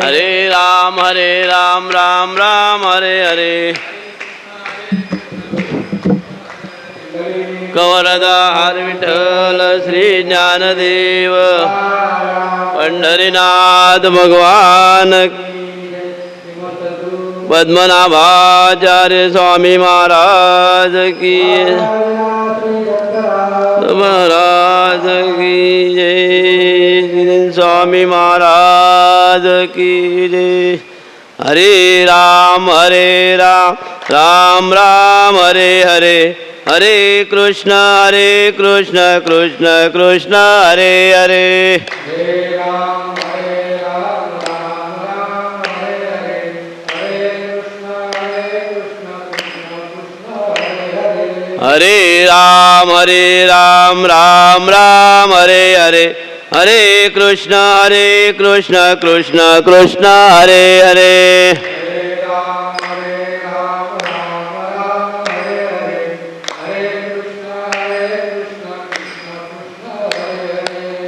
हरे राम राम राम हरे हरे। कवरदार विठ्ठल श्री ज्ञानदेव पंढरीनाथ भगवान, पद्मनाभाचार्य स्वामी महाराज की महाराज की जय, स्वामी महाराज की जय। हरे राम राम राम हरे हरे, हरे कृष्ण कृष्ण कृष्ण हरे हरे। हरे राम राम राम हरे हरे, हरे कृष्ण कृष्ण कृष्ण हरे हरे।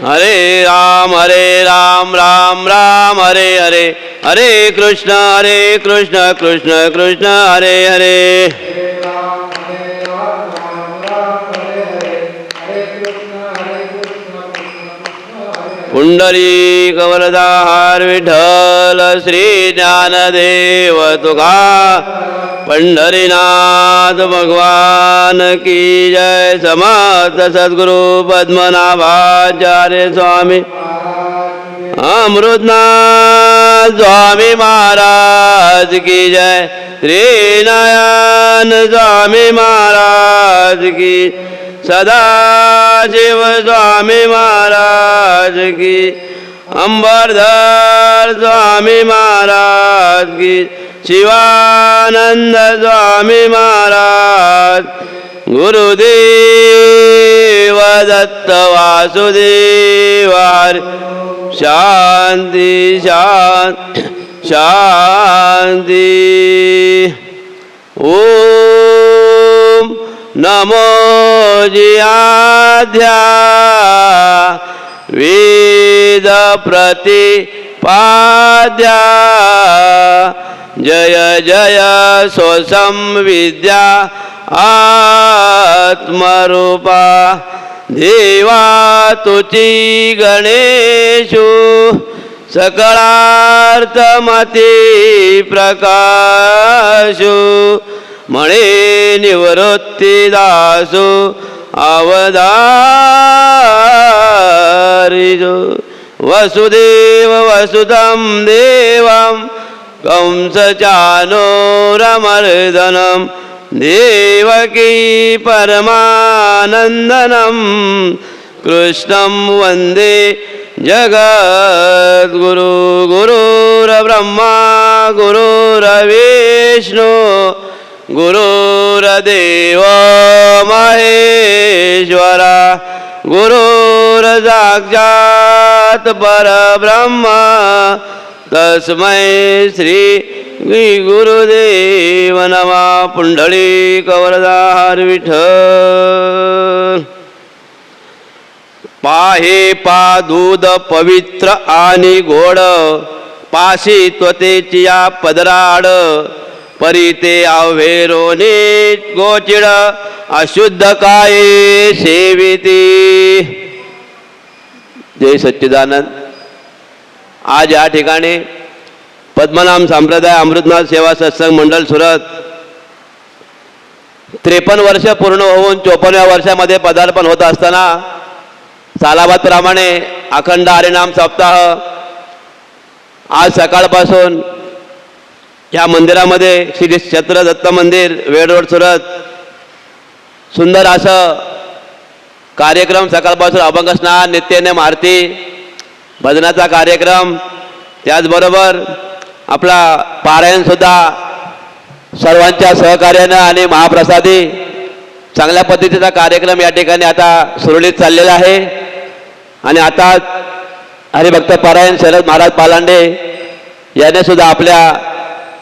हरे राम राम राम हरे हरे, हरे कृष्ण कृष्ण कृष्ण हरे हरे। पुंडरी कवरदार विठ्ठल श्री ज्ञानदेव तुका पंढरीनाथ भगवान की जय। समर्थ सद्गुरु पद्मनाभाचार्य स्वामी अमृतनाथ स्वामी महाराज की जय। त्रिनयन स्वामी महाराज की, सदाशिव स्वामी महाराज की, अंबरधर स्वामी महाराज की, शिवानंद स्वामी महाराज, गुरुदेव दत्त वासुदेव हरि। शांति शांति शांति। ओम नमो जियाध्या वेद प्रतिपाद्या, जय जय स्वसंविद्या आत्मरूपा, देवा तुची गणेशु सकळार्थमती प्रकाशु, मणे निवृत्तिदासु अवधारिजो। वसुदेव वसुतं देवं कंसचानूरमर्दनं, देवकी परमानन्दनं कृष्णं वन्दे जगद्गुरु। गुरुर्ब्रह्मा गुरुर्विष्णु गुरुर्देव महेश्वरा, गुरुर्साक्षात् परब्रह्म तस्मै श्री गुरुदेव नमः। पुंडली कवरदार विठ्ठल पाहे पा दूध पवित्र आणि गोड, पाशी त्वतेची या पदराड, परिते आव्हेरोने गोचिड, अशुद्ध काये सेविती। जय सच्चिदानंद। आज या ठिकाणी पद्मनाम संप्रदाय अमृतनाथ सेवा सत्संग मंडळ सुरत 53 वर्ष पूर्ण होऊन 54व्या वर्षामध्ये पदार्पण होत असताना सालाबादप्रमाणे अखंड हरिनाम सप्ताह आज सकाळपासून या मंदिरामध्ये श्री क्षेत्र दत्त मंदिर वेड रोड सुरत सुंदर असं कार्यक्रम सकाळपासून अभंग स्नान, नित्यनेम आरती, भजनाचा कार्यक्रम, त्याचबरोबर आपला पारायण सुद्धा सर्वांच्या सहकार्याने आणि महाप्रसादी चांगल्या पद्धतीचा कार्यक्रम या ठिकाणी आता सुरळीत चाललेला आहे। आणि आता हरिभक्त पारायण शरद महाराज पालांडे याने सुद्धा आपल्या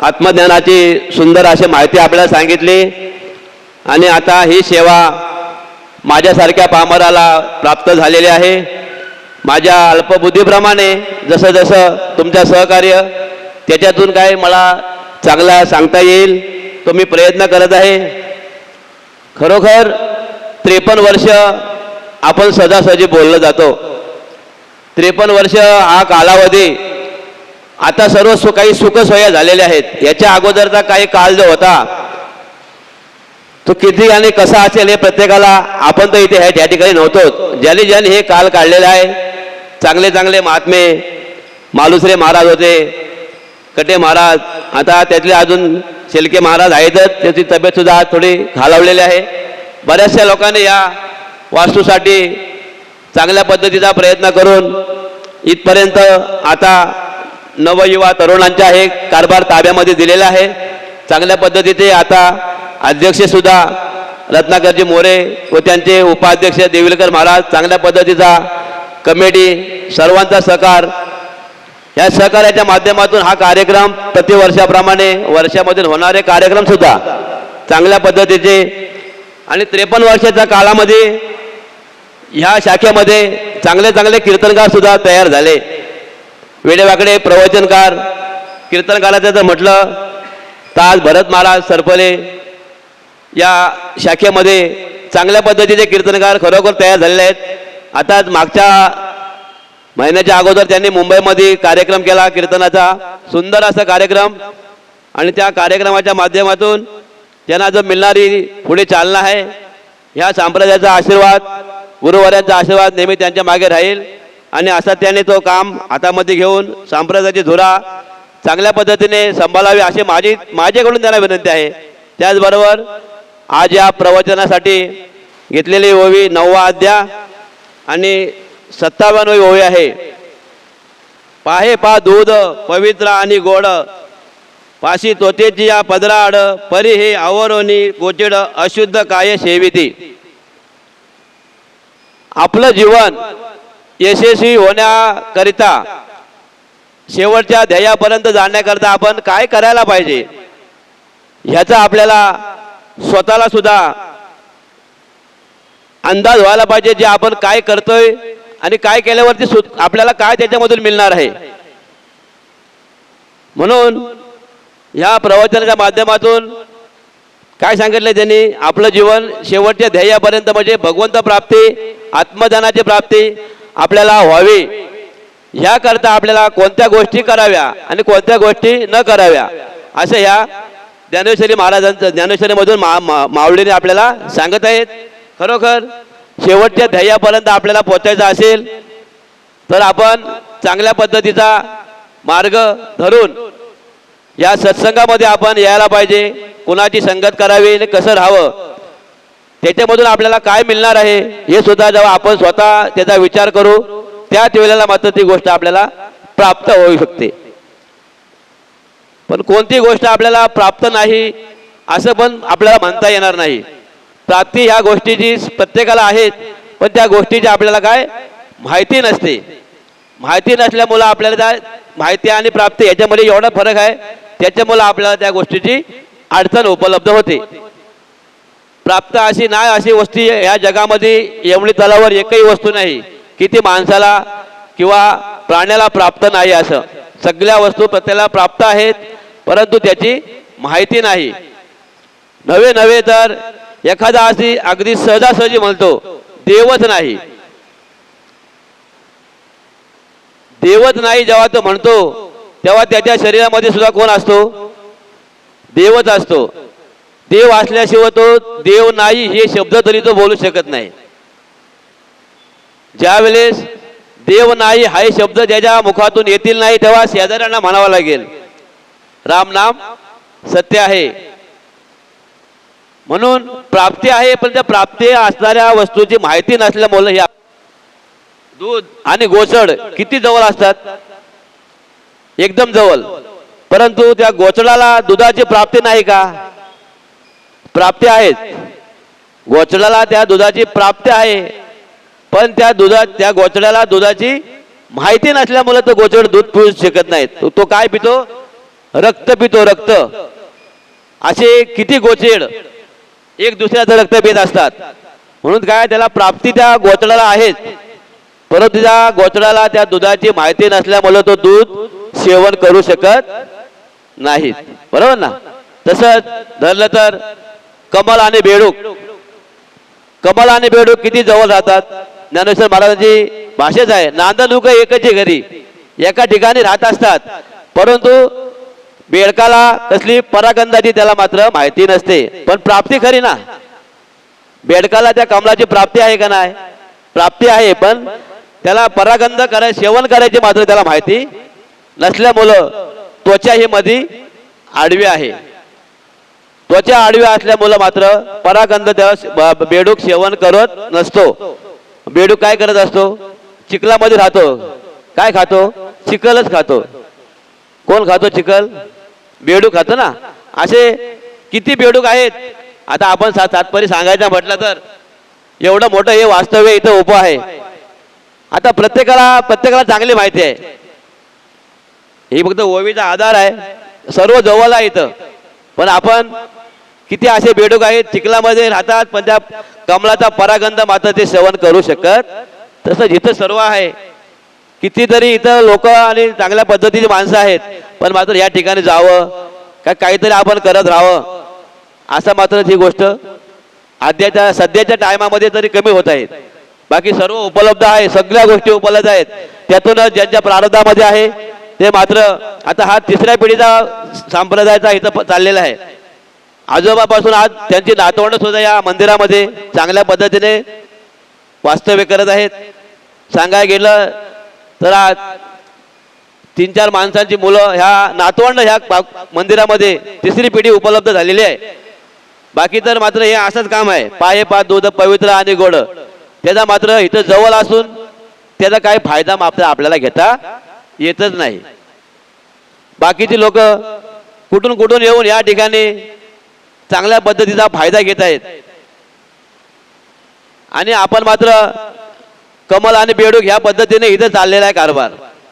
आत्मज्ञानाची सुंदर अशी माहिती आपल्याला सांगितली। आणि आता ही सेवा माझ्यासारख्या पामराला प्राप्त झालेली आहे। माझ्या अल्पबुद्धीप्रमाणे जसं जसं तुमच्या सहकार्य त्याच्यातून काय मला चांगला सांगता येईल तो मी प्रयत्न करत आहे. खरोखर 53 वर्ष आपण सहजासहजी बोललं जातो. 53 वर्ष हा कालावधी, आता सर्व काही सुखसोया झालेल्या आहेत. याच्या अगोदरचा काही काळ जो होता तो किती आणि कसा असेल हे प्रत्येकाला, आपण तर इथे ह्या ठिकाणी नव्हतो. ज्यांनी हे काल काढलेला आहे, चांगले चांगले महात्मे, मालुसरे महाराज होते, कटे महाराज, आता त्यातले अजून शेलके महाराज आहेतच, त्याची तब्येतसुद्धा थोडी खालावलेली आहे. बऱ्याचशा लोकांनी या वास्तूसाठी चांगल्या पद्धतीचा प्रयत्न करून इथपर्यंत आता नवयुवा तरुणांच्या हे कारभार ताब्यामध्ये दिलेला आहे. चांगल्या पद्धतीचे आता अध्यक्षसुद्धा रत्नाकरजी मोरे व त्यांचे उपाध्यक्ष देविलकर महाराज, चांगल्या पद्धतीचा कमिटी, सर्वांचा सहकार, या सहकार्याच्या माध्यमातून हा कार्यक्रम प्रतिवर्षाप्रमाणे वर्षामधून होणारे कार्यक्रमसुद्धा चांगल्या पद्धतीचे, आणि 53 वर्षाच्या काळामध्ये ह्या शाखेमध्ये चांगले चांगले कीर्तनकारसुद्धा तयार झाले. वेडेवाकडे प्रवचनकार, कीर्तनकाराचं जर म्हटलं तर आज भरत महाराज सरपले या शाखेमध्ये चांगल्या पद्धतीचे कीर्तनकार खरोखर तयार झालेले आहेत. आता मागच्या महिन्याच्या अगोदर त्यांनी मुंबईमध्ये कार्यक्रम केला कीर्तनाचा, सुंदर असा कार्यक्रम, आणि त्या कार्यक्रमाच्या माध्यमातून त्यांना जो मिळणारी पुढे चालना आहे, ह्या संप्रदायाचा आशीर्वाद, गुरुवाऱ्यांचा आशीर्वाद नेहमी त्यांच्या मागे राहील. आणि असा त्याने तो काम हातामध्ये घेऊन संप्रदायाची धुरा चांगल्या पद्धतीने सांभाळावी अशी माझ्याकडून त्यांना विनंती आहे. त्याचबरोबर आज या प्रवचनासाठी घेतलेली ओवी 9वा अध्याय आणि 57वी ओवी आहे. पाहे पा दूध पवित्र आणि गोड, पाशी तोतेची या पदराड, परी हे आवरोनी गोचिड अशुद्ध काय सेविती. आपलं जीवन यशस्वी होण्याकरिता, शेवटच्या ध्येयापर्यंत जाण्याकरता आपण काय करायला पाहिजे ह्याचा आपल्याला स्वतःला सुद्धा अंदाज व्हायला पाहिजे. जे आपण काय करतोय आणि काय केल्यावरती आपल्याला काय त्याच्यामधून मिळणार आहे. म्हणून ह्या प्रवचनाच्या माध्यमातून काय सांगितलं त्यांनी, आपलं जीवन शेवटच्या ध्येयापर्यंत म्हणजे भगवंत प्राप्ती, आत्मज्ञानाची प्राप्ती आपल्याला व्हावी, ह्याकरता आपल्याला कोणत्या गोष्टी कराव्या आणि कोणत्या गोष्टी न कराव्या असं ह्या ज्ञानेश्वरी महाराजांचं ज्ञानेश्वरीमधून माऊलीने आपल्याला सांगत आहेत. खरोखर शेवटच्या ध्येयापर्यंत आपल्याला पोचायचं असेल तर आपण चांगल्या पद्धतीचा मार्ग धरून या सत्संगामध्ये आपण यायला पाहिजे. कुणाची संगत करावी आणि कसं राहावं, त्याच्यामधून आपल्याला काय मिळणार आहे हे सुद्धा जेव्हा आपण स्वतः त्याचा विचार करू, त्याच वेळेला मात्र ती गोष्ट आपल्याला प्राप्त होऊ शकते. पण कोणती गोष्ट आपल्याला प्राप्त नाही असं पण आपल्याला म्हणता येणार नाही. प्राप्ती ह्या गोष्टीची प्रत्येकाला आहेत, पण त्या गोष्टीची आपल्याला काय माहिती नसते. माहिती नसल्यामुळं आपल्याला माहिती आणि प्राप्ती याच्यामध्ये एवढा फरक आहे, त्याच्यामुळं आपल्याला त्या गोष्टीची अडचण उपलब्ध होते. प्राप्त अशी नाही अशी वस्तू या जगामध्ये एवढी तलावर एकही वस्तू नाही की ती माणसाला किंवा प्राण्याला प्राप्त नाही. असं सगळ्या वस्तू प्रत्येकाला प्राप्त आहेत, परंतु त्याची माहिती नाही. नव्हे तर एखादा अशी अगदी सहजासहजी म्हणतो देवच नाही. देवच नाही जेव्हा तो म्हणतो तेव्हा त्याच्या शरीरामध्ये सुद्धा कोण असतो? देवच असतो. देव असल्याशिवाय तो देव नाही हे शब्द तरी तो बोलू शकत नाही. ज्या वेळेस देव नाही हा शब्द त्याच्या मुखातून येतील नाही तेव्हा शेजाऱ्यांना म्हणावं लागेल राम नाम सत्य आहे. म्हणून प्राप्ती आहे, पण त्या प्राप्ती असणाऱ्या वस्तूची माहिती नसल्यामुळे हे दूध आणि गोचड किती जवळ असतात, एकदम जवळ, परंतु त्या गोचडाला दुधाची प्राप्ती नाही का? प्राप्ती आहेत. गोचडाला त्या दुधाची प्राप्ती आहे, पण त्या गोचड्याला दुधाची माहिती नसल्यामुळे तो गोचड दूध पिऊ शकत नाही. तो काय पितो? रक्त पितो. रक्त. असे किती गोचड एक दुसऱ्याचं रक्त पित असतात. म्हणून काय त्याला प्राप्ती त्या गोचडाला आहेत, परंतु त्या गोचडाला त्या दुधाची माहिती नसल्यामुळे तो दूध सेवन करू शकत नाहीत, बरोबर ना. तसंच धरलं तर कमल आणि बेडूक, कमल आणि बेडूक किती जवळ राहतात. ज्ञानेश्वर महाराजांची भाषेच आहे, नांद लोक एकच घरी, एका ठिकाणी राहत असतात, परंतु बेडकाला कसली परागंधाची त्याला मात्र माहिती नसते, पण प्राप्ती खरी ना. बेडकाला त्या कमलाची प्राप्ती आहे का नाही, प्राप्ती आहे, पण त्याला परागंध सेवन करायची मात्र त्याला माहिती नसल्यामुळं त्वचा ही मध्ये आडवी आहे. त्वचा आडवी असल्यामुळं मात्र परागंध त्याला बेडूक सेवन करत नसतो. बेडूक काय करत असतो, चिखलामध्ये राहतो, काय खातो, चिखलच खातो. कोण खातो चिखल, बेडूक खातो ना. असे किती बेडूक आहेत. आता आपण तात्पर्य सांगायचं म्हटलं तर एवढं मोठं हे वास्तव्य इथं उभं आहे. आता प्रत्येकाला चांगली माहिती आहे, ही फक्त ओवीचा आधार आहे, सर्व जवळ आहे इथं. पण आपण किती असे बेडूक आहेत चिखलामध्ये राहतात, पण त्या कमलाचा परागंध मात्र ते सेवन करू शकत. तसंच इथं सर्व आहे, कितीतरी इथं लोक आणि चांगल्या पद्धतीची माणसं आहेत, पण मात्र या ठिकाणी जावं काहीतरी आपण करत राहावं असं मात्र ही गोष्ट सध्याच्या टायमामध्ये तरी कमी होत आहेत. बाकी सर्व उपलब्ध आहे, सगळ्या गोष्टी उपलब्ध आहेत. त्यातूनच ज्यांच्या प्रारब्धामध्ये आहे ते मात्र आता हा तिसऱ्या पिढीचा संप्रदायाचा इथं चाललेला आहे. आजोबापासून आज त्यांची नातवंड सुद्धा या मंदिरामध्ये चांगल्या पद्धतीने वास्तव्य करत आहेत. सांगायला गेलं तर आज 3-4 माणसांची मुलं ह्या नातवंड ह्या मंदिरामध्ये तिसरी पिढी उपलब्ध झालेली आहे. बाकी तर मात्र हे असंच काम आहे, पाये पात दूध पवित्र आणि गोड. त्याचा मात्र इथं जवळ असून त्याचा काही फायदा आपल्याला घेता येतच नाही. बाकीची लोक कुठून कुठून येऊन या ठिकाणी चांगल्या पद्धतीचा फायदा घेत आहेत, आणि आपण मात्र कमल आणि बेडूक ह्या पद्धतीने इथं चाललेला आहे कारभार.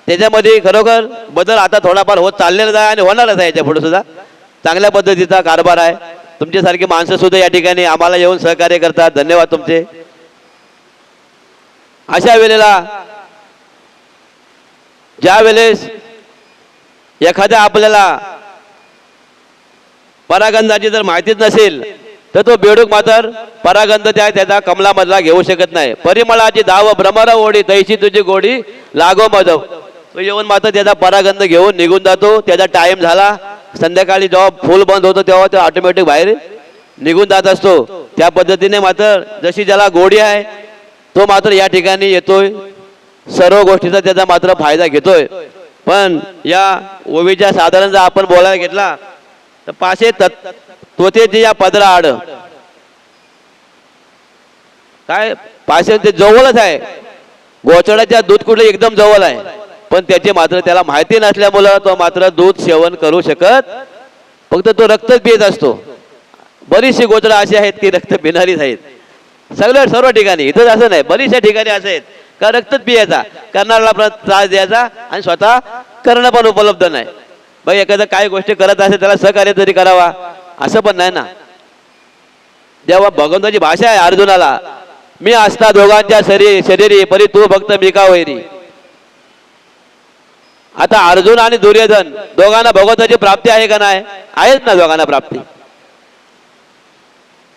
त्याच्यामध्ये खरोखर बदल आता थोडाफार होत चाललेला आहे आणि होणारच आहे. याच्या पुढे सुद्धा चांगल्या पद्धतीचा कारभार आहे. तुमच्यासारखी माणसं सुद्धा या ठिकाणी आम्हाला येऊन सहकार्य करतात, धन्यवाद तुमचे. अशा वेळेला ज्या वेळेस एखाद्या आपल्याला परागंधाची जर माहितीच नसेल तर तो बेडूक मात्र परागंध त्याचा कमलामधला घेऊ शकत नाही. परिमळाची धाव भ्रमर ओढी तैशी तुझी गोडी लागो मधव. तो येऊन मात्र त्याचा परागंध घेऊन निघून जातो. त्याचा टाइम झाला, संध्याकाळी जेव्हा फुल बंद होतो तेव्हा तो ऑटोमॅटिक बाहेर निघून जात असतो. त्या पद्धतीने मात्र जशी ज्याला गोडी आहे तो मात्र या ठिकाणी येतोय, सर्व गोष्टीचा त्याचा मात्र फायदा घेतोय. पण या ओवीच्या साधारण जर आपण बोलायला घेतला तर पाशे त्वचेची या पदरा आड काय पाशे ते जवळच आहे, गोचडाच्या दूध कुठे एकदम जवळ आहे, पण त्याचे मात्र त्याला माहिती नसल्यामुळं तो मात्र दूध सेवन करू शकत, फक्त तो रक्तच पित असतो. बरीचशी गोचडं अशी आहेत की रक्त पिणारीच आहेत, सर्व ठिकाणी. इथंच असं नाही, बरीचशा ठिकाणी असं आहेत का रक्तच पियाचा, करणाऱ्याला त्रास द्यायचा आणि स्वतः करणं पण उपलब्ध नाही. बाई एखादं काय गोष्टी करत असेल त्याला सहकार्य तरी करावा, असं पण नाही ना. जेव्हा भगवंताची भाषा आहे अर्जुनाला, मी असता दोघांच्या शरीरी परी तू भक्त मी का वैरी. आता अर्जुन आणि दुर्योधन दोघांना भगवंताची प्राप्ती आहे का नाही, आहेच ना दोघांना प्राप्ती.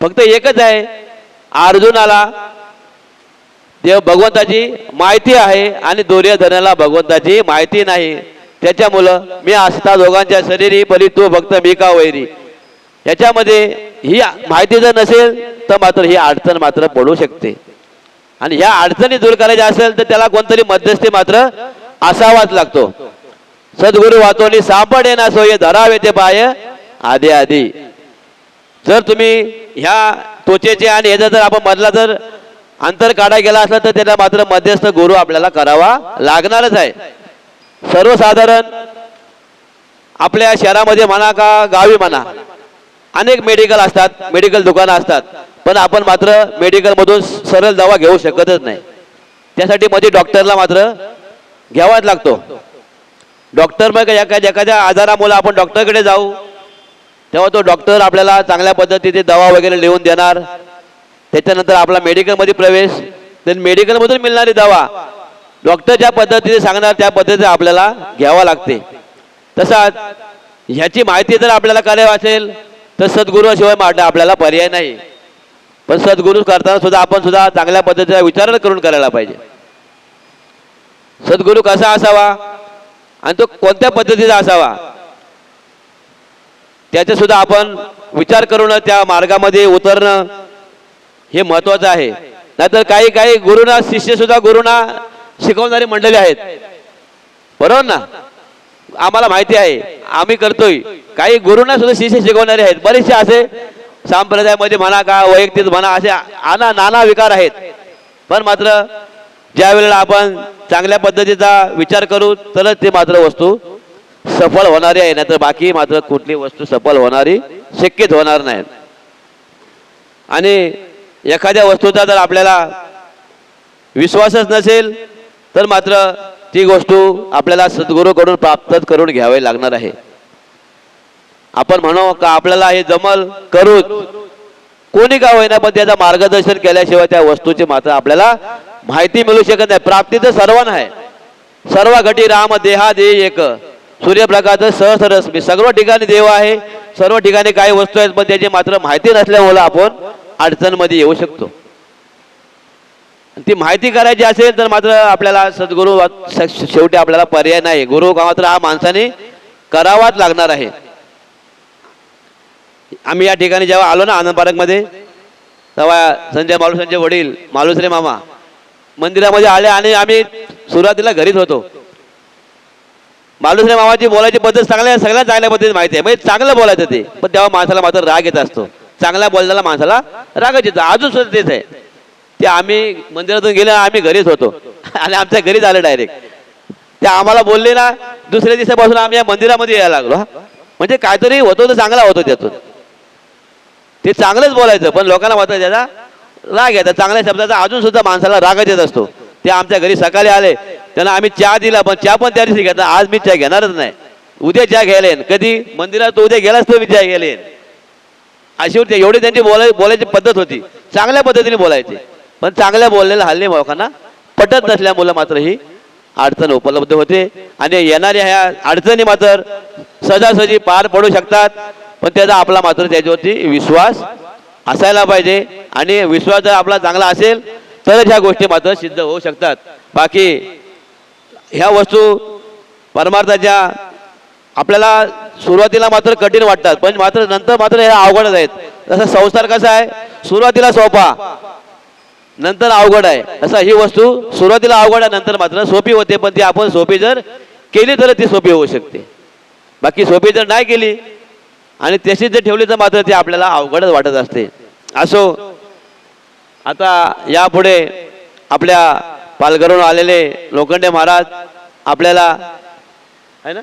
फक्त एकच आहे, अर्जुनाला देव भगवंताची माहिती आहे आणि दुर्योधनाला भगवंताची माहिती नाही. त्याच्यामुळं मी असता दोघांच्या शरीरी परी तू भक्त मी का वैरी, याच्यामध्ये ही माहिती जर नसेल तर मात्र ही अडचण मात्र पडू शकते. आणि ह्या अडचणी दूर करायच्या असेल तर त्याला कोणतरी मध्यस्थी मात्र असावाच लागतो. सद्गुरु वाचोनी सापडे ना सोय धरावे ते पाय आधी आधी. जर तुम्ही ह्या त्वचेचे आणि ह्याचा जर आपण मधला जर अंतर काढा गेला असला तर त्याला मात्र मध्यस्थ गुरु आपल्याला करावा लागणारच आहे. सर्वसाधारण आपल्या शहरामध्ये म्हणा का गावी म्हणा अनेक मेडिकल असतात, मेडिकल दुकानं असतात, पण आपण मात्र मेडिकल मधून सरळ दवा घेऊ शकतच नाही. त्यासाठी मध्ये डॉक्टरला मात्र घ्यावाच लागतो. डॉक्टर मग एखाद्या आजारामुळे आपण डॉक्टरकडे जाऊ तेव्हा तो डॉक्टर आपल्याला चांगल्या पद्धतीने दवा वगैरे लिहून देणार. त्याच्यानंतर आपला मेडिकलमध्ये प्रवेश, तर मेडिकलमधून मिळणारी दवा डॉक्टर ज्या पद्धतीने सांगणार त्या पद्धतीने आपल्याला घ्यावा लागते. तसाच ह्याची माहिती जर आपल्याला करायची असेल तर सद्गुरूशिवाय मांडणं आपल्याला पर्याय नाही. पण सद्गुरू करताना सुद्धा आपण सुद्धा चांगल्या पद्धतीचा विचार करून करायला पाहिजे. सद्गुरू कसा असावा आणि तो कोणत्या पद्धतीचा असावा त्याचा सुद्धा आपण विचार करून त्या मार्गामध्ये उतरणं हे महत्वाचं आहे. नाहीतर काही काही गुरुना शिष्य सुद्धा गुरुना शिकवणारी मंडळी आहेत, बरोबर ना. आम्हाला माहिती आहे, आम्ही करतोय. काही गुरुना सुद्धा शिष्य शिकवणारे आहेत. बरेचसे असे संप्रदायामध्ये म्हणा का वैयक्तिक म्हणा असे नाना विकार आहेत. पण मात्र ज्या वेळेला आपण चांगल्या पद्धतीचा विचार करू तरच ते मात्र वस्तू सफल होणारी आहे. नाहीतर बाकी मात्र कुठली वस्तू सफल होणारी शक्यच होणार नाही. आणि एखाद्या वस्तूचा जर आपल्याला विश्वासच नसेल तर मात्र ती गोष्ट आपल्याला सद्गुरूकडून प्राप्त करून घ्यावी लागणार आहे. आपण म्हणू का आपल्याला हे जमल करू, कोणी का होईना पण त्याचं मार्गदर्शन केल्याशिवाय त्या वस्तूची मात्र आपल्याला माहिती मिळू शकत नाही. प्राप्ती तर सर्वांना आहे. सर्व घटी राम देहा दे एक, सूर्यप्रकाश सहस्ररश्मी. सर्व ठिकाणी देव आहे, सर्व ठिकाणी काही वस्तू आहेत, पण त्याची मात्र माहिती नसल्यामुळे आपण अडचणमध्ये येऊ शकतो. ती माहिती करायची असेल तर मात्र आपल्याला सद्गुरू शेवटी आपल्याला पर्याय नाही. गुरु का मात्र हा माणसाने करावाच लागणार आहे. आम्ही या ठिकाणी जेव्हा आलो ना आनंद पार्कमध्ये, तेव्हा संजय मालुसरे वडील मालुसरे मामा मंदिरामध्ये आले आणि आम्ही सुरुवातीला घरीच होतो. मालुसरे मामाची बोलायची पद्धत सगळ्या चांगल्या पद्धतीने माहिती आहे, म्हणजे चांगलं बोलायचं ते. पण तेव्हा माणसाला मात्र राग येत असतो. चांगल्या बोलण्याला माणसाला रागच येतो. अजून सुद्धा तेच आहे. ते आम्ही मंदिरातून गेले, आम्ही घरीच होतो आणि आमच्या घरीच आले डायरेक्ट. ते आम्हाला बोलले ना, दुसऱ्या दिवसापासून आम्ही या मंदिरामध्ये यायला लागलो. म्हणजे काहीतरी होतो तर चांगला होतो त्यातून. ते चांगलंच बोलायचं, पण लोकांना मात्र त्याचा राग येतात. चांगल्या शब्दाचा अजून सुद्धा माणसाला रागच येत असतो. ते आमच्या घरी सकाळी आले, त्यांना आम्ही चहा दिला, पण चहा पण त्या दिवशी घेतला. आज मी चहा घेणारच नाही, उद्या चहा घ्यायला येईन. कधी मंदिरात उद्या गेलाच तो मी चहा घ्यायला येईन. अशी होती. एवढी त्यांची बोलायची पद्धत होती. चांगल्या पद्धतीने बोलायचे, पण चांगल्या बोललेलं हल्ली लोकांना पटत नसल्यामुळे मात्र ही अडचण उपलब्ध होते. आणि येणाऱ्या ह्या अडचणी मात्र सहजासहजी पार पडू शकतात. पण त्याचा आपला मात्र त्याच्यावरती विश्वास असायला पाहिजे. आणि विश्वास जर आपला चांगला असेल तरच ह्या गोष्टी मात्र सिद्ध होऊ शकतात. बाकी ह्या वस्तू परमार्थाच्या आपल्याला सुरुवातीला मात्र कठीण वाटतात, पण मात्र नंतर मात्र ह्या अवघडच आहेत. जसं संसार कसा आहे, सुरुवातीला सोपा नंतर अवघड आहे, तसा ही वस्तू सुरुवातीला अवघड आहे नंतर मात्र सोपी होते. पण ती आपण सोपी जर केली तर ती सोपी होऊ शकते. बाकी सोपी जर नाही केली आणि तशीच जर ठेवली तर मात्र ती आपल्याला अवघडच वाटत असते. असो, आता यापुढे आपल्या पालघरहून आलेले लोखंडे महाराज आपल्याला आहे ना,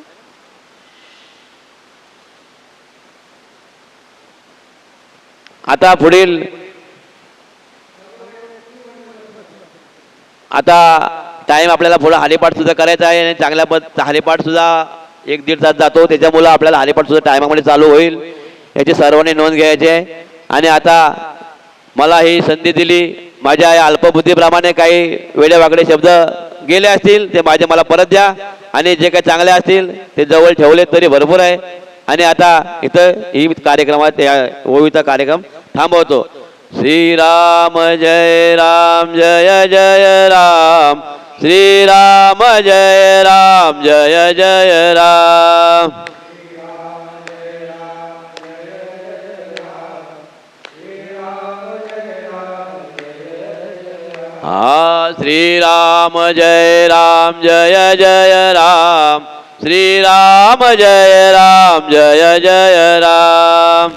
आता पुढील आता टाइम आपल्याला पुढे हरिपाठ सुद्धा करायचा आहे. आणि चांगल्या हरिपाठ सुद्धा 1-1.5 तास जातो. त्याच्यामुळे आपल्याला हरिपाठ सुद्धा टायमामध्ये चालू होईल, याची सर्वांनी नोंद घ्यायची आहे. आणि आता मला ही संधी दिली, माझ्या या अल्पबुद्धीप्रमाणे काही वेडेवाकडे शब्द गेले असतील ते मला परत द्या. आणि जे काही चांगले असतील ते जवळ ठेवले तरी भरपूर आहे. आणि आता इथं ही कार्यक्रमात ओवीचा कार्यक्रम थांबवतो. श्रीराम जय राम जय जय राम, श्रीराम जय राम जय जय राम. हा श्रीराम जय राम जय जय राम, श्रीराम जय राम जय जय राम.